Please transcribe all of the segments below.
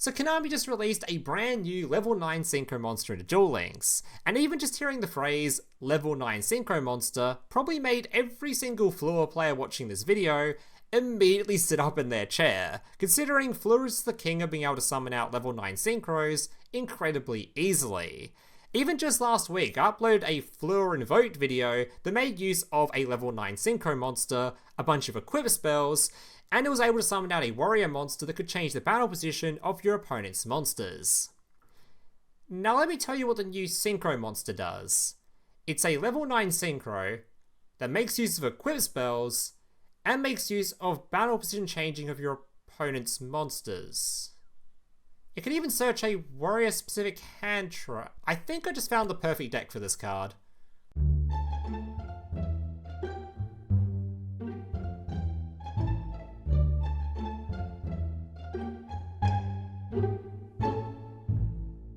So Konami just released a brand new level 9 Synchro monster into Duel Links, and even just hearing the phrase level 9 Synchro monster probably made every single Fleur player watching this video immediately sit up in their chair, considering Fleur is the king of being able to summon out level 9 Synchros incredibly easily. Even just last week, I uploaded a Fleur Invoked video that made use of a level 9 Synchro monster, a bunch of equip spells, and it was able to summon out a warrior monster that could change the battle position of your opponent's monsters. Now let me tell you what the new Synchro monster does. It's a level 9 Synchro that makes use of equip spells and makes use of battle position changing of your opponent's monsters. It can even search a warrior specific hand trap. I think I just found the perfect deck for this card.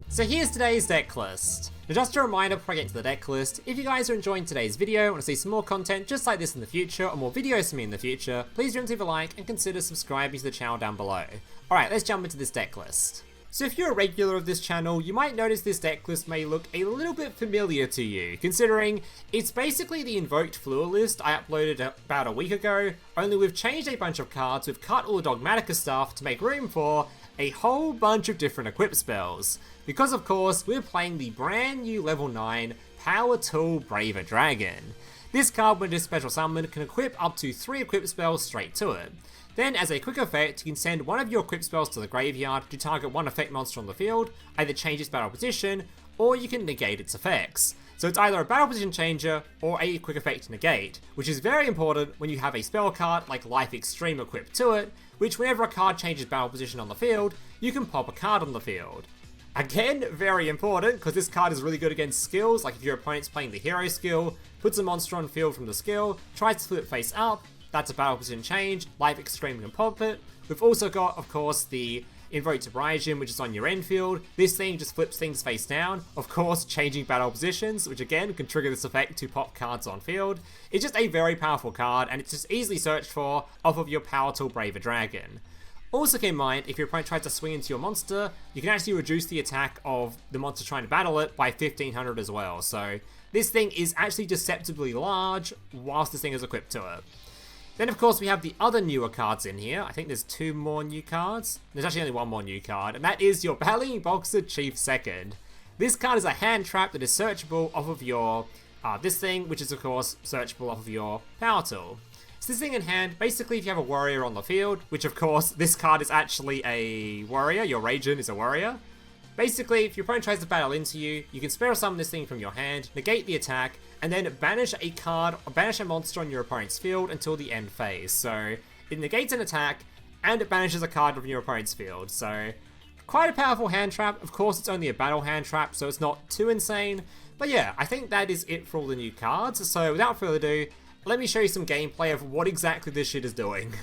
So here's today's deck list. Now just a reminder before I get to the deck list, if you guys are enjoying today's video and want to see some more content just like this in the future, or more videos from me in the future, please don't leave a like and consider subscribing to the channel down below. Alright, let's jump into this deck list. So if you're a regular of this channel, you might notice this deck list may look a little bit familiar to you, considering it's basically the Invoked Fleur list I uploaded about a week ago, only we've changed a bunch of cards, we've cut all the Dogmatica stuff to make room for a whole bunch of different equip spells. Because of course, we're playing the brand new level 9 Power Tool Braver Dragon. This card, when it is special summoned, can equip up to 3 equip spells straight to it. Then, as a quick effect, you can send one of your equip spells to the graveyard to target one effect monster on the field, either change its battle position, or you can negate its effects. So it's either a battle position changer, or a quick effect negate, which is very important when you have a spell card like Life Extreme equipped to it, which whenever a card changes battle position on the field, you can pop a card on the field. Again, very important, because this card is really good against skills, like if your opponent's playing the hero skill, puts a monster on field from the skill, tries to flip face up, that's a battle position change, Life Extreme can pop it. We've also got, of course, the Invoked Abrasion, which is on your end field. This thing just flips things face down, of course, changing battle positions, which again can trigger this effect to pop cards on field. It's just a very powerful card, and it's just easily searched for off of your Power Tool Braver Dragon. Also keep in mind, if your opponent tries to swing into your monster, you can actually reduce the attack of the monster trying to battle it by 1500 as well. So this thing is actually deceptively large whilst this thing is equipped to it. Then of course we have the other newer cards in here. I think there's 2 more new cards. There's actually only 1 more new card, and that is your Battling Boxer Chief Second. This card is a hand trap that is searchable off of your this thing, which is of course searchable off of your Power Tool. So this thing in hand, basically if you have a warrior on the field, which of course this card is actually a warrior, your Ragent is a warrior. Basically, if your opponent tries to battle into you, you can spell summon this thing from your hand, negate the attack, and then banish a card or banish a monster on your opponent's field until the end phase. So it negates an attack, and it banishes a card from your opponent's field. So quite a powerful hand trap. Of course, it's only a battle hand trap, so it's not too insane. But yeah, I think that is it for all the new cards. So without further ado, let me show you some gameplay of what exactly this shit is doing.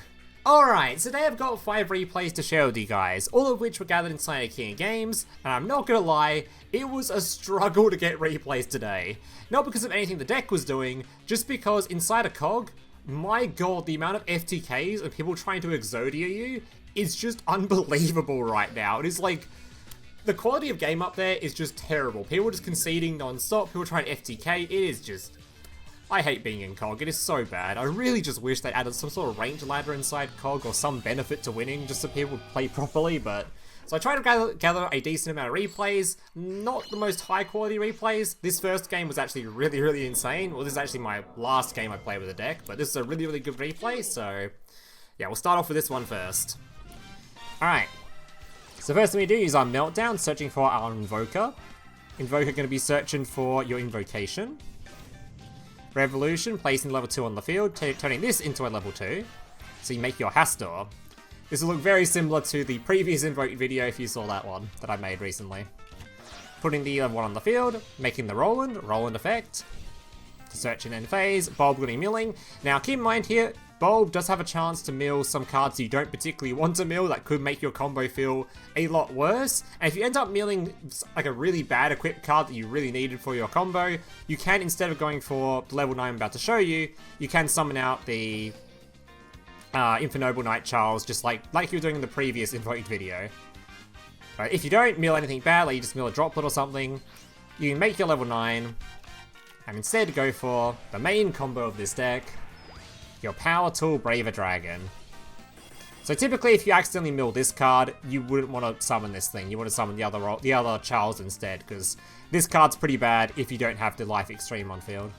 Alright, so today I've got 5 replays to share with you guys, all of which were gathered inside of King of Games, and I'm not gonna lie, it was a struggle to get replays today. Not because of anything the deck was doing, just because inside a COG, my god, the amount of FTKs and people trying to Exodia you is just unbelievable right now. It is like, the quality of game up there is just terrible. People just conceding non-stop, people trying to FTK, it is just... I hate being in COG, it is so bad. I really just wish they added some sort of range ladder inside COG or some benefit to winning just so people would play properly, but... So I tried to gather a decent amount of replays, not the most high quality replays. This first game was actually really insane. Well, this is actually my last game I played with the deck, but this is a really good replay, so... Yeah, we'll start off with this one first. Alright. So first thing we do is our Meltdown, searching for our Invoker. Invoker going to be searching for your Invocation. Revolution, placing level 2 on the field, turning this into a level 2. So you make your Hastor. This will look very similar to the previous Invoked video if you saw that one that I made recently. Putting the level 1 on the field, making the Roland effect. To search in end phase, Bulb getting milling. Now keep in mind here, Bulb does have a chance to mill some cards you don't particularly want to mill that could make your combo feel a lot worse. And if you end up milling like a really bad equipped card that you really needed for your combo, you can, instead of going for the level 9 I'm about to show you, you can summon out the Infernoble Night Charles just like you were doing in the previous Invoked video. But if you don't mill anything bad, like you just mill a droplet or something, you can make your level 9, and instead go for the main combo of this deck, your Power Tool Braver Dragon. So typically, if you accidentally mill this card, you wouldn't want to summon this thing. You want to summon the other Charles instead, because this card's pretty bad if you don't have the Life Extreme on field.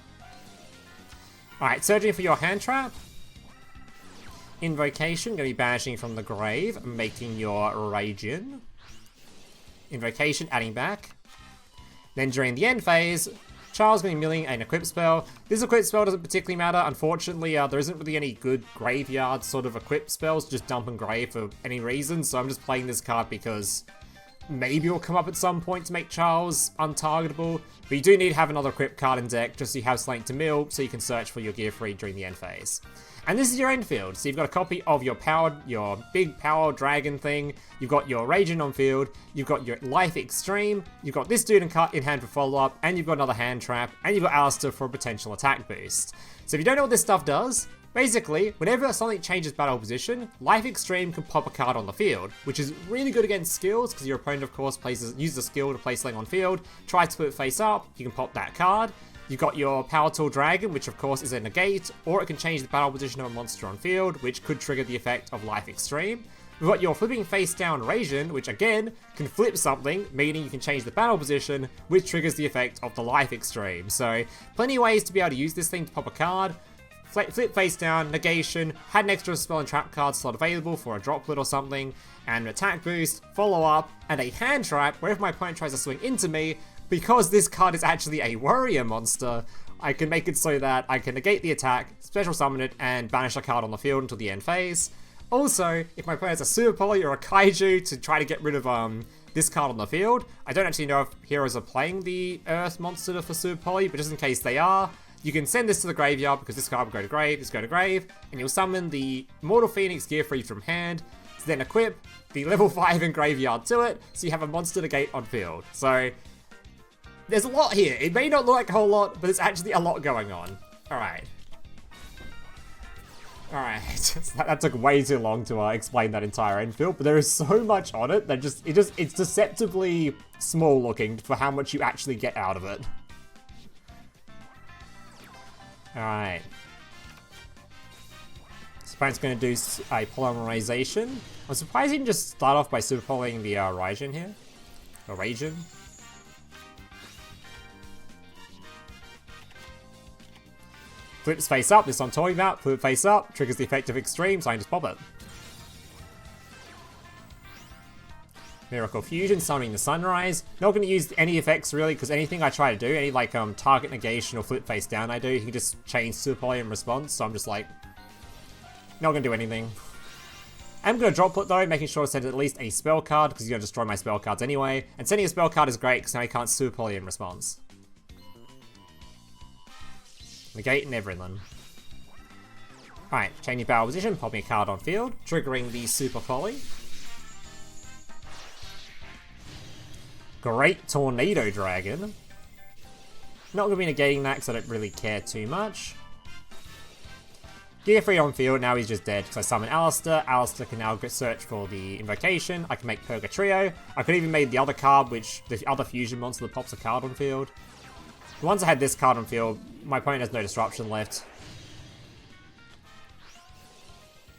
Alright, searching for your hand trap. Invocation, going to be banishing from the grave, making your Raging. Invocation, adding back. Then during the end phase, Charles going to be milling an equip spell. This equip spell doesn't particularly matter. Unfortunately, there isn't really any good graveyard sort of equip spells, just dump and grave for any reason. So I'm just playing this card because maybe it'll come up at some point to make Charles untargetable. But you do need to have another equip card in deck just so you have something to mill so you can search for your gear free during the end phase. And this is your end field. So you've got a copy of your big power dragon thing. You've got your Raging on field. You've got your Life Extreme. You've got this dude in hand for follow-up. And you've got another hand trap. And you've got Alistair for a potential attack boost. So if you don't know what this stuff does, basically, whenever something changes battle position, Life Extreme can pop a card on the field, which is really good against skills, because your opponent, of course, uses a skill to place something on field. Try to put it face up, you can pop that card. You've got your Power Tool Dragon, which of course is a negate, or it can change the battle position of a monster on field, which could trigger the effect of Life Extreme. We've got your Flipping Face Down Raging, which again can flip something, meaning you can change the battle position, which triggers the effect of the Life Extreme. So, plenty of ways to be able to use this thing to pop a card. Flip face down, negation, had an extra spell and trap card slot available for a droplet or something, and an attack boost, follow up, and a hand trap where if my opponent tries to swing into me, because this card is actually a warrior monster, I can make it so that I can negate the attack, special summon it, and banish a card on the field until the end phase. Also, if my opponent has a Super Poly or a Kaiju to try to get rid of this card on the field, I don't actually know if heroes are playing the Earth monster for Super Poly, but just in case they are, you can send this to the graveyard because this card will go to grave, this go to grave, and you'll summon the Mortal Phoenix gear free from hand, to then equip the level 5 in graveyard to it, so you have a monster negate on field. So, there's a lot here. It may not look like a whole lot, but there's actually a lot going on. Alright. Alright. That took way too long to explain that entire end field, but there is so much on it that it's deceptively small looking for how much you actually get out of it. Alright. Opponent's going to do a polymerization. I'm surprised he didn't just start off by super polying the Raijin here. Or Raijin. Flips face up, this I'm talking about. Flip face up, triggers the effect of extreme, so I can just pop it. Miracle Fusion, summoning the Sunrise. Not going to use any effects really, because anything I try to do, any like target negation or flip face down I do, he can just change super poly in response, so I'm just like, not going to do anything. I'm going to droplet though, making sure to send at least a spell card, because he's going to destroy my spell cards anyway. And sending a spell card is great, because now he can't super poly in response. Negate and everything. Alright, changing power position, popping a card on field, triggering the super poly. Great Tornado Dragon. Not going to be negating that because I don't really care too much. Gear free on field, now he's just dead because I summon Alistair. Alistair can now go search for the invocation. I can make Purgatrio. I could even make the other card, the other fusion monster that pops a card on field. Once I had this card on field, my opponent has no disruption left.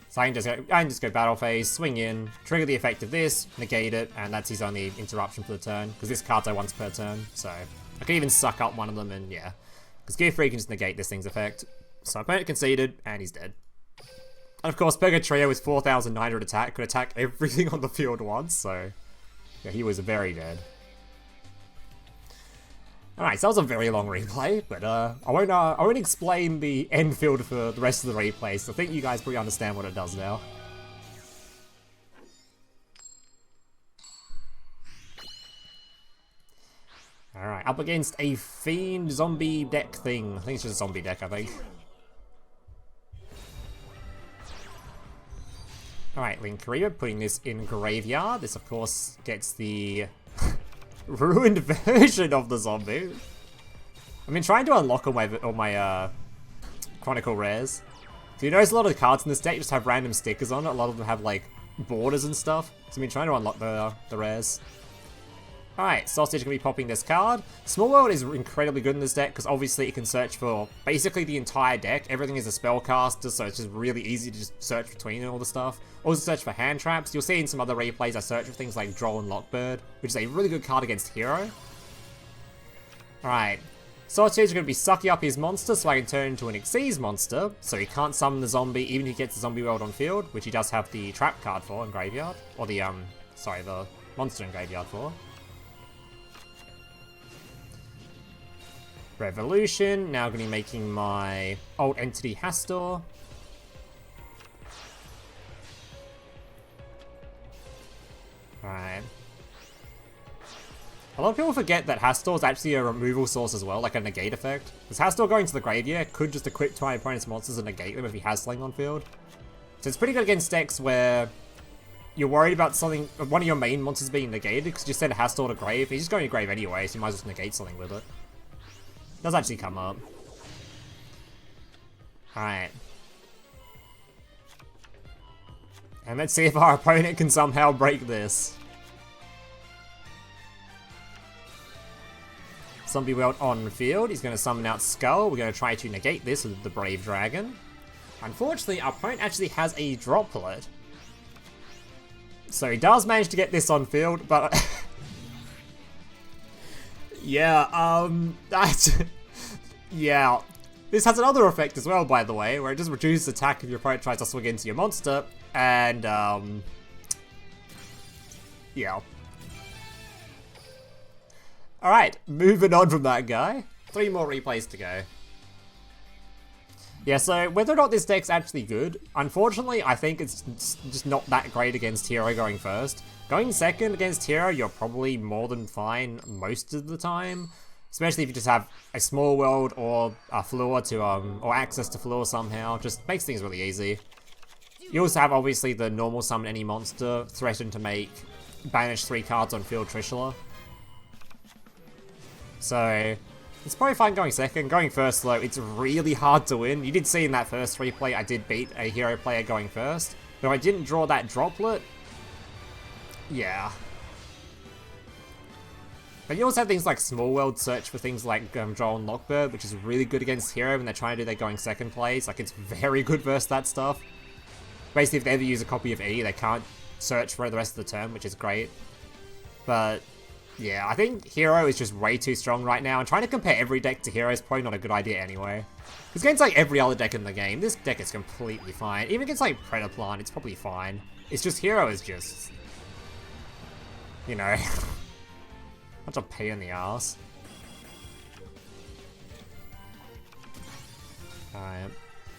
So I can just go battle phase, swing in, trigger the effect of this, negate it, and that's his only interruption for the turn. Because this card's once per turn, so I can even suck up one of them and yeah. Because Gear Free can just negate this thing's effect. So my opponent conceded, and he's dead. And of course, Purgatrio with 4,900 attack could attack everything on the field once, so yeah, he was very dead. Alright, so that was a very long replay, but I won't explain the end field for the rest of the replay, so I think you guys probably understand what it does now. Alright, up against a Fiend zombie deck thing. I think it's just a zombie deck, I think. Alright, Linkariba, putting this in graveyard. This, of course, gets the ruined version of the zombie. I've been trying to unlock all my Chronicle rares. So you notice a lot of the cards in this deck just have random stickers on it. A lot of them have like borders and stuff. So I've been trying to unlock the rares. Alright, Sausage gonna be popping this card. Small World is incredibly good in this deck because obviously it can search for basically the entire deck. Everything is a spellcaster, so it's just really easy to just search between all the stuff. Also search for hand traps. You'll see in some other replays I search for things like Duel and Lockbird, which is a really good card against Hero. Alright, Sausage is going to be sucking up his monster so I can turn into an Xyz monster, so he can't summon the zombie even if he gets the zombie world on field, which he does have the trap card for in graveyard. Or the, the monster in graveyard for. Revolution, now going to be making my old entity Hastor. Alright. A lot of people forget that Hastor is actually a removal source as well, like a negate effect. Because Hastor going to the graveyard could just equip to my opponent's monsters and negate them if he has Sling on field. So it's pretty good against decks where you're worried about something, one of your main monsters being negated, because you send Hastor to grave. He's just going to grave anyway, so you might as well just negate something with it. Does actually come up. Alright. And let's see if our opponent can somehow break this. Zombie World on field. He's going to summon out Skull. We're going to try to negate this with the Brave Dragon. Unfortunately, our opponent actually has a Droplet. So he does manage to get this on field, but... yeah, that's... yeah. This has another effect as well, by the way, where it just reduces attack if your opponent tries to swing into your monster, and, yeah. Alright, moving on from that guy. 3 more replays to go. Yeah, so whether or not this deck's actually good, unfortunately, I think it's just not that great against Hero going first. Going second against Hero, you're probably more than fine most of the time. Especially if you just have a Small World or a Floor to, or access to Floor somehow. Just makes things really easy. You also have, obviously, the normal summon any monster, threaten to make banish 3 cards on field Trishula. So, it's probably fine going second. Going first, though, it's really hard to win. You did see in that first replay, I did beat a Hero player going first. But I didn't draw that Droplet. Yeah. But you also have things like Small World search for things like Joel and Lockbird, which is really good against Hero when they're trying to do their going second plays. Like, it's very good versus that stuff. Basically, if they ever use a copy of E, they can't search for the rest of the turn, which is great. But, yeah, I think Hero is just way too strong right now, and trying to compare every deck to Hero is probably not a good idea anyway. Because against, like, every other deck in the game, this deck is completely fine. Even against, like, Predaplant, it's probably fine. It's just Hero is just... you know... such a pain in the ass. Alright.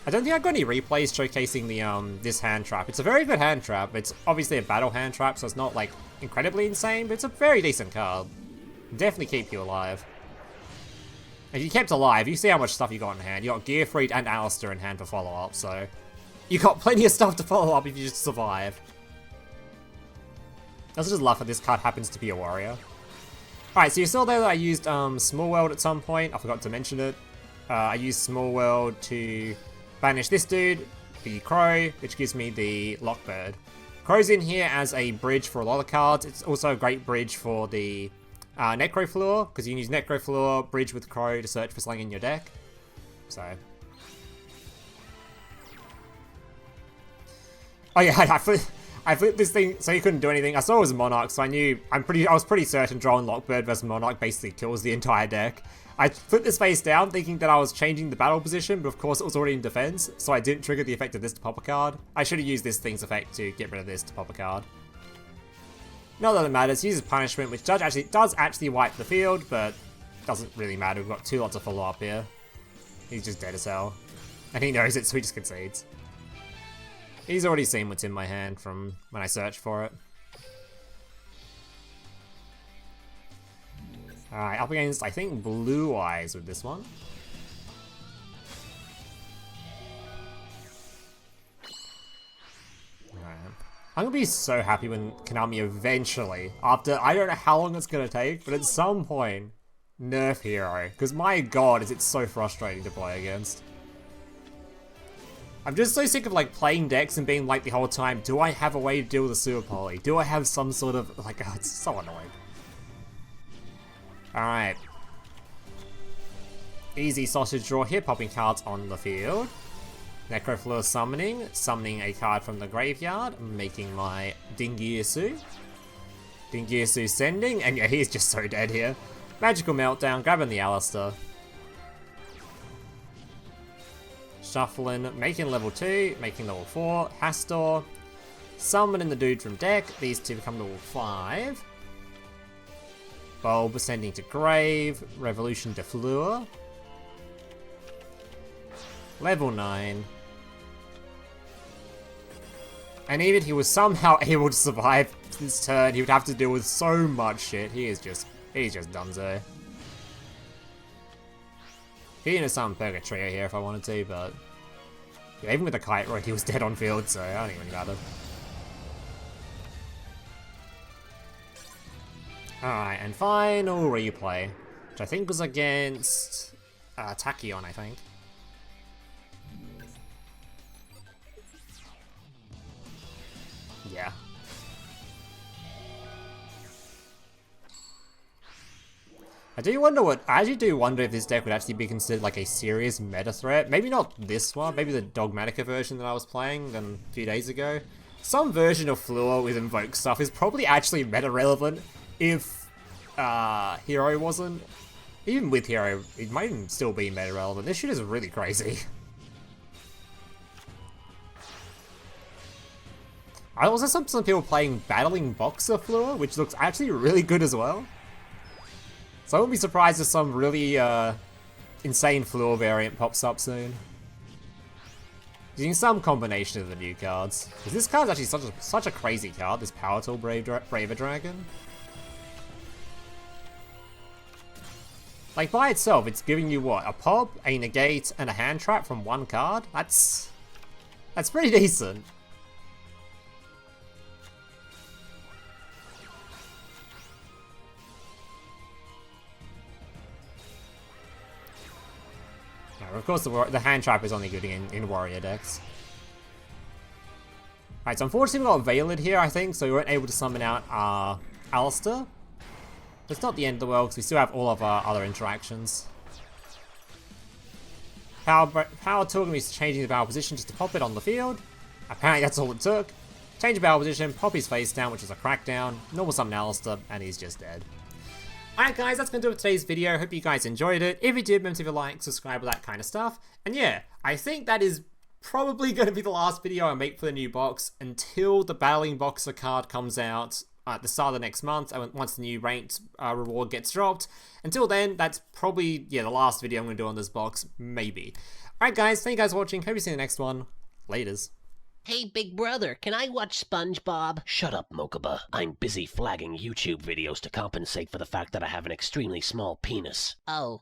I don't think I've got any replays showcasing the this hand trap. It's a very good hand trap. It's obviously a battle hand trap, so it's not like incredibly insane, but it's a very decent card. Definitely keep you alive. If you kept alive, you see how much stuff you got in hand. You got Gearfried and Alistair in hand for follow-up, so you got plenty of stuff to follow up if you just survive. I also just love that this card happens to be a warrior. Alright, so you saw there that I used Small World at some point. I forgot to mention it. I used Small World to banish this dude, the Crow, which gives me the Lockbird. Crow's in here as a bridge for a lot of cards. It's also a great bridge for the Necrofleur, because you can use Necrofleur, bridge with Crow to search for Sling in your deck. So... oh yeah, I flipped this thing so you couldn't do anything. I saw it was Monarch, so I was pretty certain drawing Lockbird versus Monarch basically kills the entire deck. I flipped this face down thinking that I was changing the battle position, but of course it was already in defense, so I didn't trigger the effect of this to pop a card. I should have used this thing's effect to get rid of this to pop a card. Not that it matters, he uses Punishment, which does actually wipe the field, but doesn't really matter. We've got 2 lots of follow-up here. He's just dead as hell. And he knows it, so he just concedes. He's already seen what's in my hand from when I searched for it. Alright, up against, I think, Blue Eyes with this one. Alright. I'm gonna be so happy when Konami eventually, after, I don't know how long it's gonna take, but at some point, nerf Hero. Because my god, is it so frustrating to play against. I'm just so sick of like playing decks and being like the whole time, do I have a way to deal with a sewer poly? Do I have some sort of, like, oh, it's so annoying. Alright. Easy sausage draw here, popping cards on the field. Necrofleur summoning a card from the graveyard, making my Dingirsu. Dingirsu sending, and yeah, he's just so dead here. Magical Meltdown, grabbing the Alistair. Shuffling, making level 2, making level 4, Hastor. Summoning the dude from deck, these two become level 5. Bulb sending to grave, Revolution de Fleur. Level 9. And even if he was somehow able to survive this turn, he would have to deal with so much shit. He's just donezo. He can summon Purgatrio here if I wanted to, but yeah, even with the Kite Rod, he was dead on field, so I don't even matter. Alright, and final replay, which I think was against Tachyon, I think. Yeah. I actually do wonder if this deck would actually be considered like a serious meta threat. Maybe not this one, maybe the Dogmatica version that I was playing a few days ago. Some version of Fleur with Invoke stuff is probably actually meta relevant if Hero wasn't. Even with Hero, it might even still be meta relevant. This shit is really crazy. I also saw some people playing Battling Boxer Fleur, which looks actually really good as well. So I wouldn't be surprised if some really insane Fleur variant pops up soon. Using some combination of the new cards. Because this card's actually such a crazy card, this Power Tool Braver Dragon. Like by itself, it's giving you what? A pop, a negate, and a hand trap from one card? That's pretty decent. Of course, the hand trap is only good in warrior decks. Alright, so unfortunately we got Veiled here, I think, so we weren't able to summon out Alistair. It's not the end of the world, because we still have all of our other interactions. Power Tool is changing the battle position just to pop it on the field. Apparently that's all it took. Change the battle position, pop his face down, which is a crackdown, normal summon Alistair, and he's just dead. Alright guys, that's going to do it for today's video. Hope you guys enjoyed it. If you did, remember to leave a like, subscribe, all that kind of stuff. And yeah, I think that is probably going to be the last video I make for the new box until the Battling Boxer card comes out at the start of the next month, once the new ranked reward gets dropped. Until then, that's probably, yeah, the last video I'm going to do on this box, maybe. Alright guys, thank you guys for watching. Hope you see you in the next one. Laters. Hey, big brother, can I watch SpongeBob? Shut up, Mokuba. I'm busy flagging YouTube videos to compensate for the fact that I have an extremely small penis. Oh.